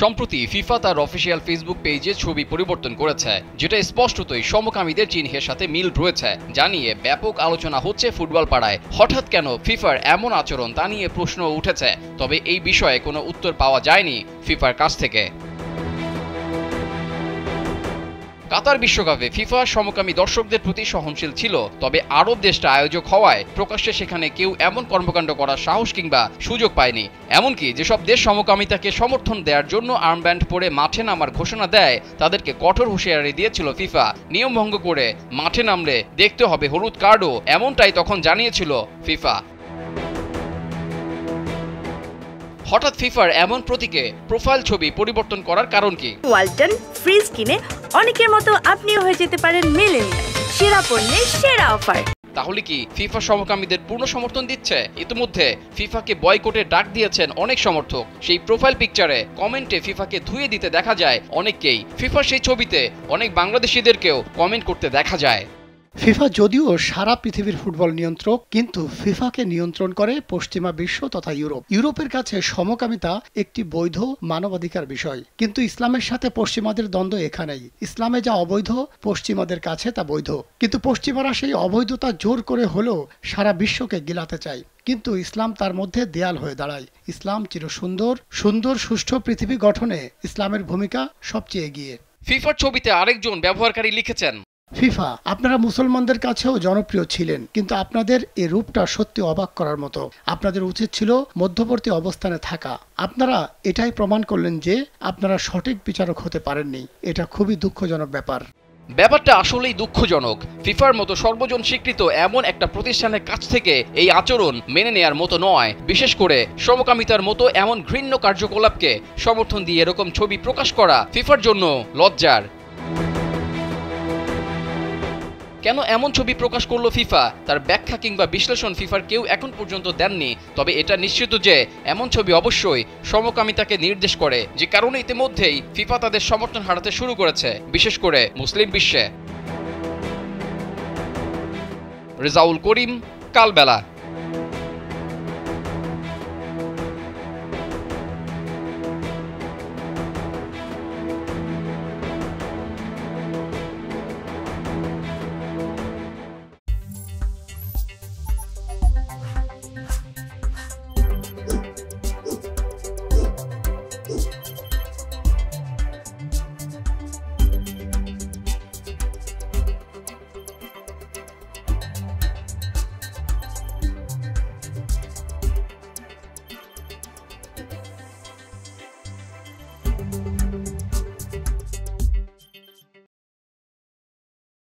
সম্প্রতি ফিফা তার official Facebook পেজে ছবি পরিবর্তন করেছে, যেটা স্পষ্টতই সমকামীদের চিহ্নের সাথে মিল রয়েছে, যা নিয়ে ব্যাপক আলোচনা হচ্ছে ফুটবল পাড়ায়। হঠাৎ কেন ফিফার এমন আচরণ তা নিয়ে প্রশ্ন উঠেছে, তবে এই বিষয়ে কোনো উত্তর পাওয়া যায়নি ফিফার কাছ থেকে। কাতার বিশ্বকাপে ফিফা সমকামী দর্শকদের প্রতি সহনশীল ছিল, তবে আরব দেশটা আয়োজক হওয়ায় প্রকাশ্যে সেখানে কেউ এমন কর্মকাণ্ড করার সাহস কিংবা সুযোগ পায়নি। এমনকি যেসব দেশ সমকামিতাকে সমর্থন দেওয়ার জন্য আর্মব্যান্ড পরে মাঠে নামার ঘোষণা দেয়, তাদেরকে কঠোর হুঁশিয়ারি দিয়েছিল ফিফা। নিয়ম ভঙ্গ করে মাঠে নামলে দেখতে হবে হলুদ কার্ডও, এমনটাই তখন জানিয়েছিল ফিফা। হঠাৎ ফিফার এমন প্রতীকে প্রোফাইল ছবি পরিবর্তন করার কারণ কি? ওয়ালটন ফ্রিজ কিনে অনেকের মতো আপনিও হয়ে যেতে পারেন মিলেনিয়াল, সেরা পণ্যের সেরা অফার। তাহলে কি ফিফা সমকামীদের পূর্ণ সমর্থন দিচ্ছে? ইতিমধ্যে ফিফাকে বয়কটের ডাক দিয়েছেন অনেক সমর্থক। সেই প্রোফাইল পিকচারে কমেন্টে ফিফাকে ধুয়ে দিতে দেখা যায় অনেককেই। ফিফার সেই ছবিতে অনেক বাংলাদেশিদেরকেও কমেন্ট করতে দেখা যায়। ফিফা যদিও সারা পৃথিবীর ফুটবল নিয়ন্ত্রক, কিন্তু ফিফাকে নিয়ন্ত্রণ করে পশ্চিমা বিশ্ব তথা ইউরোপ। ইউরোপের কাছে সমকামিতা একটি বৈধ মানবাধিকার বিষয়, কিন্তু ইসলামের সাথে পশ্চিমাদের দ্বন্দ্ব এখানেই। ইসলামে যা অবৈধ, পশ্চিমাদের কাছে তা বৈধ, কিন্তু পশ্চিমারা সেই অবৈধতা জোর করে হলেও সারা বিশ্বকে গিলাতে চায়। কিন্তু ইসলাম তার মধ্যে দেয়াল হয়ে দাঁড়ায়। ইসলাম সুন্দর সুষ্ঠু পৃথিবী গঠনে ইসলামের ভূমিকা সবচেয়ে এগিয়ে। ফিফার ছবিতে আরেকজন ব্যবহারকারী লিখেছেন, ফিফা, আপনারা মুসলমানদের কাছেও জনপ্রিয় ছিলেন, কিন্তু আপনাদের এই রূপটা সত্যি অবাক করার মতো। আপনাদের উচিত ছিল মধ্যবর্তী অবস্থানে থাকা। আপনারা এটাই প্রমাণ করলেন যে আপনারা সঠিক বিচারক হতে পারেননি। এটা খুবই দুঃখজনক ব্যাপারটা আসলেই দুঃখজনক। ফিফার মতো সর্বজন স্বীকৃত এমন একটা প্রতিষ্ঠানের কাছ থেকে এই আচরণ মেনে নেয়ার মতো নয়। বিশেষ করে সমকামিতার মতো এমন ঘৃণ্য কার্যকলাপকে সমর্থন দিয়ে এরকম ছবি প্রকাশ করা ফিফার জন্য লজ্জার। কেন এমন ছবি প্রকাশ করলো ফিফা, তার ব্যাখ্যা কিংবা বিশ্লেষণ ফিফার কেউ এখন পর্যন্ত দেননি। তবে এটা নিশ্চিত যে এমন ছবি অবশ্যই সমকামিতাকে নির্দেশ করে, যে কারণে ইতিমধ্যেই ফিফা তাদের সমর্থন হারাতে শুরু করেছে, বিশেষ করে মুসলিম বিশ্বে। রেজাউল করিম, কালবেলা।